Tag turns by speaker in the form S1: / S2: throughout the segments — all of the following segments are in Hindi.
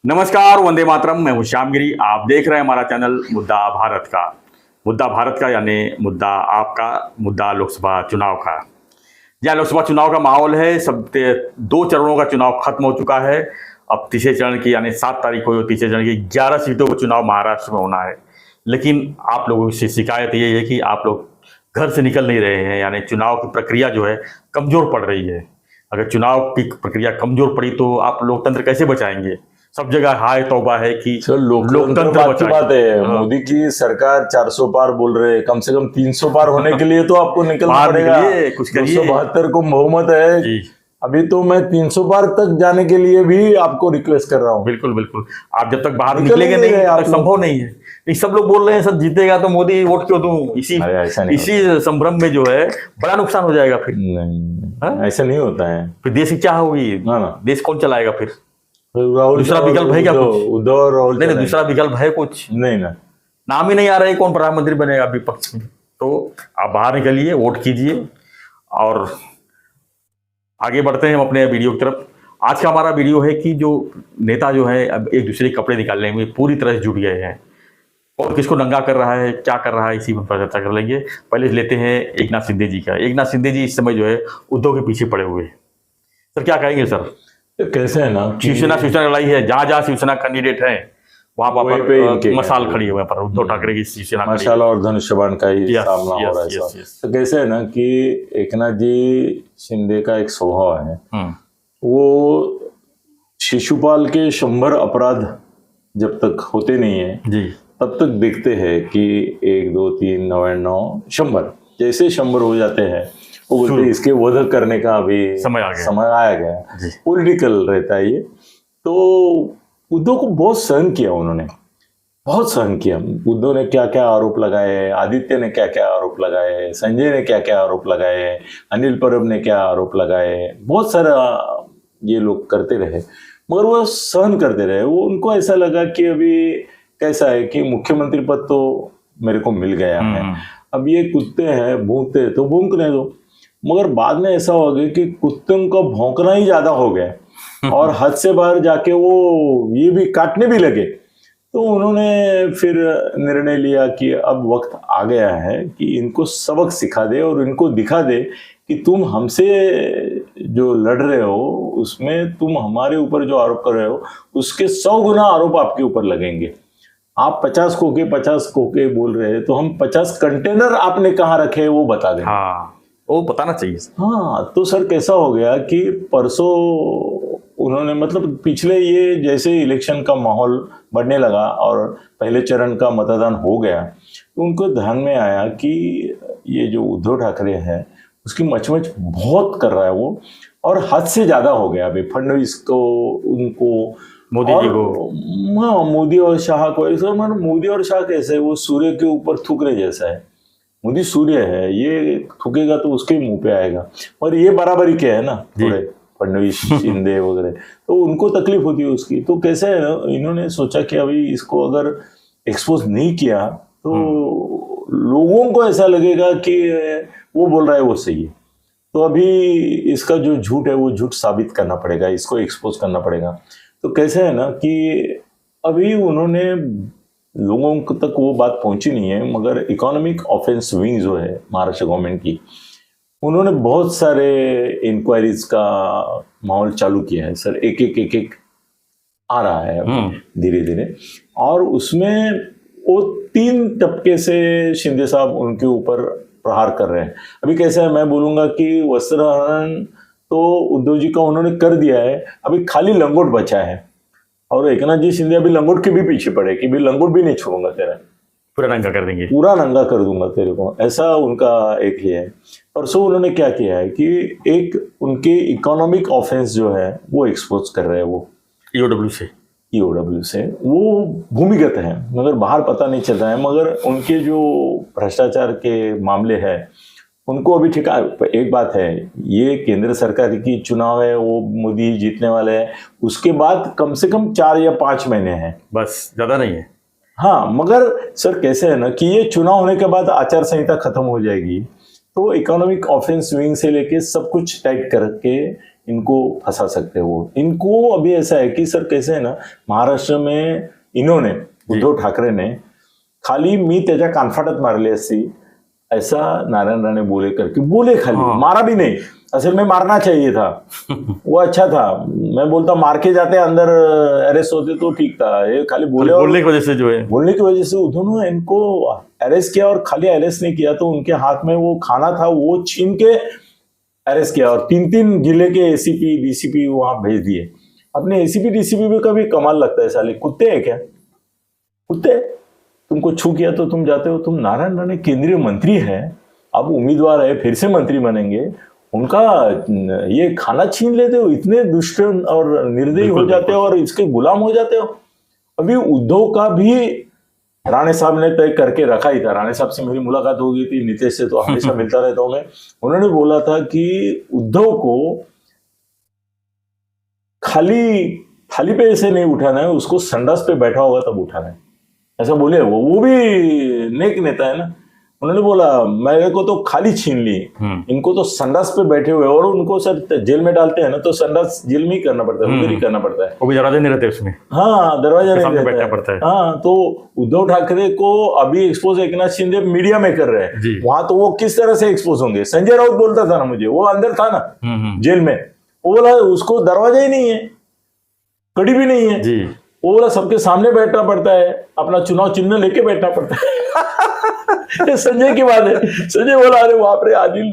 S1: नमस्कार, वंदे मातरम। मैं हूं श्यामगिरी। आप देख रहे हैं हमारा चैनल मुद्दा भारत का। मुद्दा भारत का यानी मुद्दा आपका, मुद्दा लोकसभा चुनाव का। जहाँ लोकसभा चुनाव का माहौल है, सब 2 चरणों का चुनाव खत्म हो चुका है। अब तीसरे चरण की यानी 7 तारीख को तीसरे चरण की 11 सीटों का चुनाव महाराष्ट्र में होना है। लेकिन आप लोगों से शिकायत ये है कि आप लोग घर से निकल नहीं रहे हैं, यानी चुनाव की प्रक्रिया जो है कमजोर पड़ रही है। अगर चुनाव की प्रक्रिया कमजोर पड़ी तो आप लोकतंत्र कैसे बचाएंगे? सब जगह हाय तौबा है कि
S2: लोकतंत्र बात की बात है। मोदी की सरकार 400 पार बोल रहे हैं, कम से कम 300 पार होने के लिए तो आपको निकलना पड़ेगा।
S1: कुछ करिए।
S2: 272 को बहुमत है। अभी तो मैं 300 पार तक जाने के लिए भी आपको रिक्वेस्ट कर रहा हूँ।
S1: बिल्कुल बिल्कुल। आप जब तक बाहर निकलेंगे नहीं तब तक संभव नहीं है। ये सब लोग बोल रहे हैं सर जीतेगा तो मोदी वोट क्यों दूं, इसी संभ्रम में जो है बड़ा नुकसान हो जाएगा। फिर
S2: नहीं, ऐसा नहीं होता है।
S1: फिर देश की क्या होगी? देश कौन चलाएगा? फिर दूसरा विकल्प है क्या?
S2: उद्धव राहुल
S1: नहीं, दूसरा विकल्प है कुछ नहीं ना। नाम ही नहीं आ रहा है कौन प्रधानमंत्री बनेगा विपक्ष में। तो आप बाहर निकलिए, वोट कीजिए और आगे बढ़ते हैं हम अपने वीडियो की तरफ। आज का हमारा वीडियो है कि जो नेता जो है अब एक दूसरे के कपड़े निकालने में पूरी तरह से जुट गए हैं और किसको नंगा कर रहा है, क्या कर रहा है, इसी पर चर्चा कर लेंगे। पहले लेते हैं एकनाथ शिंदे जी का। एकनाथ शिंदे जी इस समय जो है उद्धव के पीछे पड़े हुए हैं। सर क्या कहेंगे? सर
S2: कैसे है ना,
S1: शिवसेना लड़ाई है। जहाँ जहाँ शिवसेना कैंडिडेट है वहां पर मसाल खड़ी है, पर उद्धव ठाकरे की शिवसेना
S2: मसाला और धनुष्यबाण का ही सामना हो रहा है। तो कैसे है ना कि एकनाथ जी शिंदे का एक स्वभाव है, वो शिशुपाल के 100 अपराध जब तक होते नहीं है जी तब तक देखते हैं कि 1 2 3 9 9 100 जैसे 100 हो जाते हैं वो बोलते इसके वध करने का अभी समय आया गया। पॉलिटिकल रहता है ये। तो उद्धव को बहुत सहन किया, उन्होंने बहुत सहन किया। उद्धव ने क्या क्या आरोप लगाए, आदित्य ने क्या क्या आरोप लगाए, संजय ने क्या क्या आरोप लगाए, अनिल परब ने क्या आरोप लगाए, बहुत सारा ये लोग करते रहे मगर वो सहन करते रहे। वो उनको ऐसा लगा कि अभी कैसा है कि मुख्यमंत्री पद तो मेरे को मिल गया है, अब ये कुत्ते हैं भौंकते तो भौंकने दो। मगर बाद में ऐसा हो गया कि कुत्तों का भौंकना ही ज्यादा हो गया और हद से बाहर जाके वो ये भी काटने भी लगे। तो उन्होंने फिर निर्णय लिया कि अब वक्त आ गया है कि इनको सबक सिखा दे और इनको दिखा दे कि तुम हमसे जो लड़ रहे हो उसमें तुम हमारे ऊपर जो आरोप कर रहे हो उसके 100 गुना आरोप आपके ऊपर लगेंगे। आप 50 खोके बोल रहे हैं तो हम 50 कंटेनर आपने कहाँ रखे वो बता दें।
S1: हाँ, वो बताना चाहिए।
S2: हाँ, तो सर कैसा हो गया कि परसों उन्होंने मतलब पिछले ये जैसे इलेक्शन का माहौल बढ़ने लगा और पहले चरण का मतदान हो गया तो उनको ध्यान में आया कि ये जो उद्धव ठाकरे है उसकी मचमच बहुत कर रहा है वो, और हद से ज्यादा हो गया। अभी फडणवीस को, उनको,
S1: मोदी जी को,
S2: हाँ मोदी और शाह को। मोदी और शाह कैसे, वो सूर्य के ऊपर थूकने जैसा है। मोदी सूर्य है, ये थूकेगा तो उसके मुंह पे आएगा। और ये बराबरी क्या है ना, थोड़े फडणवीस शिंदे वगैरह, तो उनको तकलीफ होती है उसकी। तो कैसे है ना, इन्होंने सोचा कि अभी इसको अगर एक्सपोज नहीं किया तो लोगों को ऐसा लगेगा कि वो बोल रहा है वो सही है। तो अभी इसका जो झूठ है वो झूठ साबित करना पड़ेगा, इसको एक्सपोज करना पड़ेगा। तो कैसे है ना कि अभी उन्होंने लोगों तक वो बात पहुंची नहीं है, मगर इकोनॉमिक ऑफेंस विंग जो है महाराष्ट्र गवर्नमेंट की, उन्होंने बहुत सारे इंक्वायरीज का माहौल चालू किया है सर। एक आ रहा है धीरे धीरे, और उसमें वो 3 टपके से शिंदे साहब उनके ऊपर प्रहार कर रहे हैं। अभी कैसा है, मैं बोलूंगा कि वस्त्रहरण तो उद्धव जी का उन्होंने कर दिया है, अभी खाली लंगोट बचा है। और एकनाथ जी शिंदे अभी लंगोट के भी पीछे पड़े कि भी लंगोट भी नहीं छोड़ूंगा तेरा,
S1: पूरा नंगा कर देंगे,
S2: पूरा नंगा कर दूंगा तेरे को, ऐसा उनका एक ही है। परसों उन्होंने क्या किया है कि एक उनके इकोनॉमिक ऑफेंस जो है वो एक्सपोज कर रहे हैं। वो ईओडब्ल्यू से वो भूमिगत है मगर बाहर पता नहीं चल रहा है, मगर उनके जो भ्रष्टाचार के मामले हैं उनको अभी ठीक है। एक बात है, ये केंद्र सरकार की चुनाव है, वो मोदी जीतने वाले हैं, उसके बाद कम से कम 4 या 5 महीने हैं,
S1: बस, ज्यादा नहीं है।
S2: हाँ, मगर सर कैसे है ना कि ये चुनाव होने के बाद आचार संहिता खत्म हो जाएगी तो इकोनॉमिक ऑफेंस विंग से लेके सब कुछ टाइट करके इनको फंसा सकते हैं वो। इनको अभी ऐसा है कि सर कैसे है ना, महाराष्ट्र में इन्होंने उद्धव ठाकरे ने खाली मी त्याच्या कानफाटात मारली असती ऐसा नारायण राणे बोले करके बोले, खाली मारा भी नहीं, असल में मारना चाहिए था। वो अच्छा था, मैं बोलता मार के जाते अंदर अरेस्ट होते तो ठीक था, ये खाली बोले और
S1: बोलने की वजह से जो है,
S2: बोलने की वजह से उद्धव ने इनको अरेस्ट किया। और खाली अरेस्ट नहीं किया तो उनके हाथ में वो खाना था वो छीन के अरेस्ट किया और 3-3 जिले के एसीपी डीसीपी वहां भेज दिए। अपने एसीपी डीसीपी भी कभी कमाल लगता है, साले कुत्ते हैं क्या, कुत्ते। तुमको छू किया तो तुम जाते हो। तुम नारायण राणे केंद्रीय मंत्री है, अब उम्मीदवार है, फिर से मंत्री बनेंगे, उनका ये खाना छीन लेते हो, इतने दुष्ट और निर्दयी हो जाते हो और इसके गुलाम हो जाते हो। अभी उद्धव का भी राणे साहब ने तय करके रखा ही था। राणे साहब से मेरी मुलाकात हो गई थी, नीतीश से तो हमेशा मिलता रहता हूं मैं। उन्होंने बोला था कि उद्धव को खाली थाली पे ऐसे नहीं उठाना है, उसको संडास पे बैठा होगा तब उठाना है, ऐसा बोले। वो भी नेक नेता है ना। उन्होंने बोला मेरे को तो खाली छीन ली, इनको तो संडास पे बैठे हुए, और उनको सर जेल में डालते हैं ना तो संडास जेल में ही करना पड़ता है, उधर ही करना पड़ता है,
S1: वो भी दरवाजे नहीं रहते उसमें।
S2: हाँ, दरवाजा नहीं
S1: बैठना पड़ता है।
S2: हाँ, तो उद्धव ठाकरे को अभी एक्सपोज एकनाथ शिंदे मीडिया में कर रहे हैं, वहां तो वो किस तरह से एक्सपोज होंगे। संजय राउत बोलता था ना मुझे, वो अंदर था ना जेल में, वो बोला उसको दरवाजा ही नहीं है, कड़ी भी नहीं है जी। वो बोला सबके सामने बैठना पड़ता है, अपना चुनाव चिन्ह लेके बैठना पड़ता है। संजय की बात है। संजय बोला अरे बाप रे आदिल,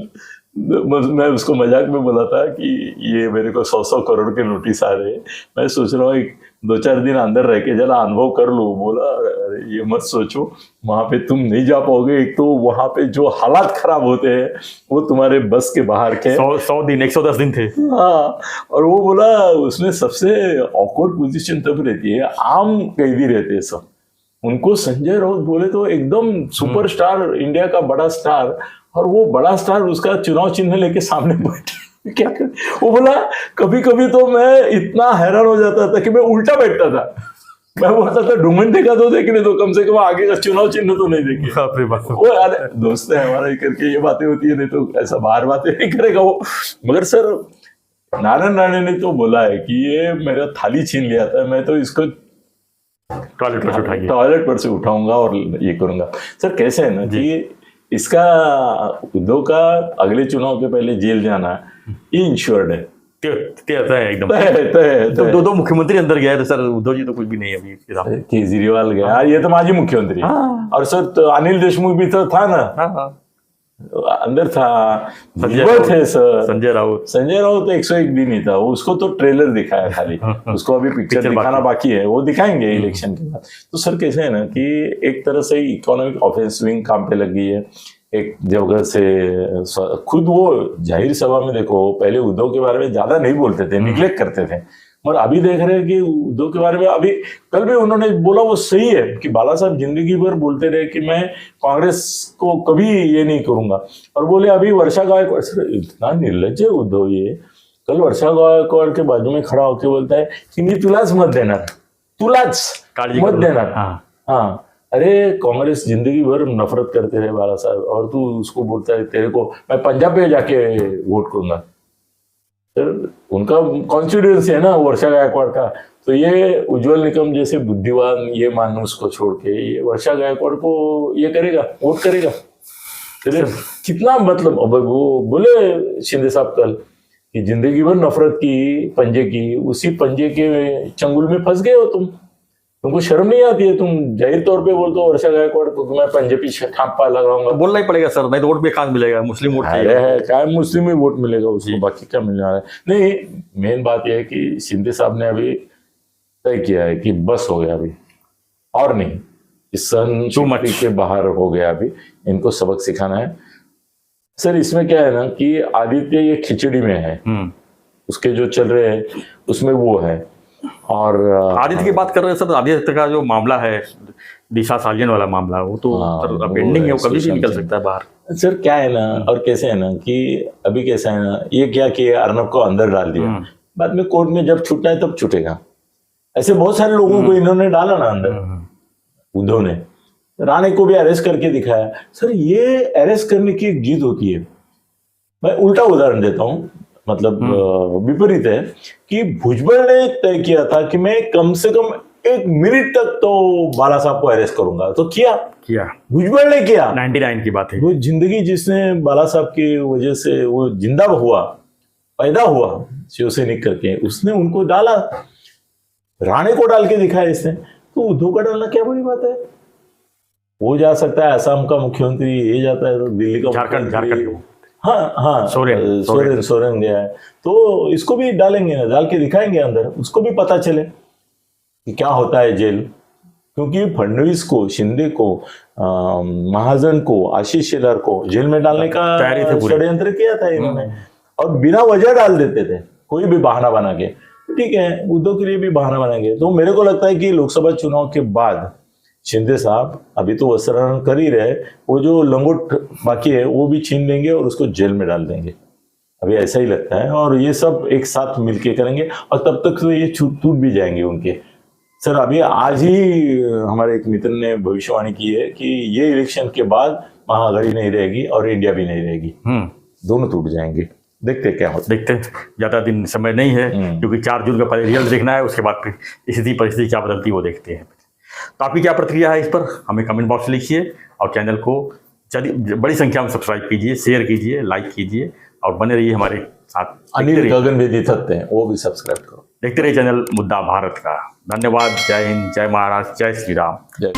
S2: मैं उसको मजाक में बोला था कि ये मेरे को 100-100 करोड़ के नोटिस आ रहे हैं, मैं सोच रहा हूँ 2-4 दिन अंदर रह के जरा अनुभव कर लो। बोला अरे ये मत सोचो, वहां पे तुम नहीं जा पाओगे, एक तो वहां पे जो हालात खराब होते हैं वो तुम्हारे बस के बाहर के।
S1: 100 दिन 110 दिन थे।
S2: हाँ, और वो बोला उसमें सबसे ऑकवर्ड पोजीशन तब रहती है, आम कैदी रहते हैं सब, उनको संजय राउत बोले तो एकदम सुपरस्टार, इंडिया का बड़ा स्टार, और वो बड़ा स्टार उसका चुनाव चिन्ह लेके सामने बैठे, क्या कर। वो बोला कभी कभी तो मैं इतना हैरान हो जाता था कि मैं उल्टा बैठता था, मैं बोलता था डुमंटे का तो देखने दो, कम से कम आगे का चुनाव चिन्ह तो नहीं देखे। वो अरे दोस्त है हमारा ही करके ये बातें होती है, नहीं तो ऐसा बाहर बातें नहीं करेगा वो। मगर सर नारायण राणे ने तो बोला है कि ये मेरा थाली छीन लिया था, मैं तो इसको टॉयलेट पर से उठाऊंगा और ये करूंगा। सर कैसे है ना कि इसका उद्धव का अगले चुनाव के पहले जेल जाना ये इंश्योर्ड है,
S1: एकदम
S2: तो
S1: 2 मुख्यमंत्री अंदर गया तो सर उद्धव जी तो कुछ भी नहीं अभी।
S2: केजरीवाल गया, ये तो माजी मुख्यमंत्री, और सर तो अनिल देशमुख भी तो था ना, अंदर था, थे सर संजय राउत तो 101 दिन ही था, उसको तो ट्रेलर दिखाया खाली, उसको अभी पिक्चर दिखाना बाकी है, वो दिखाएंगे इलेक्शन के बाद। तो सर कैसे है ना कि एक तरह से इकोनॉमिक ऑफेंसिव काम पे लग गई है एक जगह से। खुद वो जाहिर सभा में देखो पहले उद्धव के बारे में ज्यादा नहीं बोलते थे, निग्लेक्ट करते थे, और अभी देख रहे हैं कि उद्धव के बारे में अभी कल भी उन्होंने बोला वो सही है कि बाला साहब जिंदगी भर बोलते रहे कि मैं कांग्रेस को कभी ये नहीं करूंगा, और बोले अभी वर्षा गायकवाड़, इतना निर्लज्ज है उद्धव ये। कल वर्षा गायकवाड़ के बाजू में खड़ा होकर बोलता है कि मी तुलाच मत देणार, तुलाच मत देणार। हाँ, अरे कांग्रेस जिंदगी भर नफरत करते रहे बाला साहब, और तू उसको बोलता है तेरे को मैं पंजाब में जाके वोट करूंगा। उनका कॉन्स्टिट्यूएंसी है ना वर्षा गायकवाड़ का, तो ये उज्जवल निकम जैसे बुद्धिवान ये मानुस को छोड़ के ये वर्षा गायकवाड़ को ये करेगा, वोट करेगा। कितना मतलब, अब वो बोले शिंदे साहब कल कि जिंदगी भर नफरत की पंजे की, उसी पंजे के चंगुल में फंस गए हो तुमको शर्म नहीं आती है? तुम जाहिर तौर पे बोलते हो वर्षा गायकवाड़ को मैं पंजे पीछे ठापा लगाऊंगा,
S1: तो बोलना ही पड़ेगा सर, नहीं तो वोट भी कहाँ मिलेगा, मुस्लिम वोट
S2: है, क्या मुस्लिम ही वोट मिलेगा उसको, बाकी क्या मिलने वाला है। नहीं, मेन बात यह है कि शिंदे साहब ने अभी तय किया है कि बस हो गया अभी, और नहीं, इस सन शक्ति के बाहर हो गया, अभी इनको सबक सिखाना है। सर इसमें क्या है ना कि आदित्य ये खिचड़ी में है, उसके जो चल रहे हैं उसमें वो है, और
S1: आदित्य की बात कर रहे हैं सर, आदित्य का जो मामला है दिशा सालियन वाला मामला, वो तो पेंडिंग है, वो कभी भी निकल सकता है बाहर।
S2: सर क्या है ना, और कैसे है ना कि अभी कैसा है ना, ये क्या कि अर्नब को अंदर डाल दिया, बाद में कोर्ट में जब छूटना है तब छूटेगा। ऐसे बहुत सारे लोगों को इन्होंने डाला ना अंदर, उद्धव ने राणे को भी अरेस्ट करके दिखाया। सर ये अरेस्ट करने की एक जीत होती है। मैं उल्टा उदाहरण देता हूँ, मतलब विपरीत है कि भुजबल ने तय किया था कि मैं कम से कम 1 मिनट तक तो बाला साहब को अरेस्ट करूंगा, तो किया भुजबल ने किया।
S1: 99 की बात है।
S2: वो जिंदगी जिसने बाला साहब की वजह से वो जिंदा हुआ, पैदा हुआ शिवसैनिक करके, उसने उनको डाला, राणे को डाल के दिखाया इसने, तो उद्धव का डालना क्या बड़ी बात है। वो जा सकता है असम का मुख्यमंत्री, ये जाता है तो दिल्ली का
S1: झारखंड
S2: हाँ सोरेन गया है, तो इसको भी डालेंगे ना, डाल के दिखाएंगे अंदर, उसको भी पता चले कि क्या होता है जेल। क्योंकि फडणवीस को, शिंदे को, महाजन को, आशीष शेलार को जेल में डालने का षड्यंत्र किया था इन्होंने, और बिना वजह डाल देते थे, कोई भी बहाना बना के। ठीक है, उद्धव के लिए भी बहाना बनाएंगे। तो मेरे को लगता है कि लोकसभा चुनाव के बाद शिंदे साहब अभी तो वस्त्राहरण कर ही रहे, वो जो लंगोट बाकी है वो भी छीन लेंगे और उसको जेल में डाल देंगे, अभी ऐसा ही लगता है। और ये सब एक साथ मिलके करेंगे और तब तक तो ये टूट भी जाएंगे उनके। सर अभी आज ही हमारे एक मित्र ने भविष्यवाणी की है कि ये इलेक्शन के बाद महाआघाड़ी नहीं रहेगी और इंडिया भी नहीं रहेगी, दोनों टूट जाएंगे। देखते क्या होता,
S1: देखते ज्यादा दिन समय नहीं है, क्योंकि 4 जून का पहले रिजल्ट देखना है, उसके बाद फिर स्थिति परिस्थिति क्या बदलती है वो देखते हैं। तो आपकी क्या प्रतिक्रिया है इस पर, हमें कमेंट बॉक्स में लिखिए और चैनल को बड़ी संख्या में सब्सक्राइब कीजिए, शेयर कीजिए, लाइक कीजिए और बने रहिए हमारे साथ।
S2: अनिल गगनवेदी थकते हैं, वो भी सब्सक्राइब करो।
S1: देखते रहिए चैनल मुद्दा भारत का। धन्यवाद। जय हिंद, जय महाराष्ट्र, जय श्री राम।
S2: जय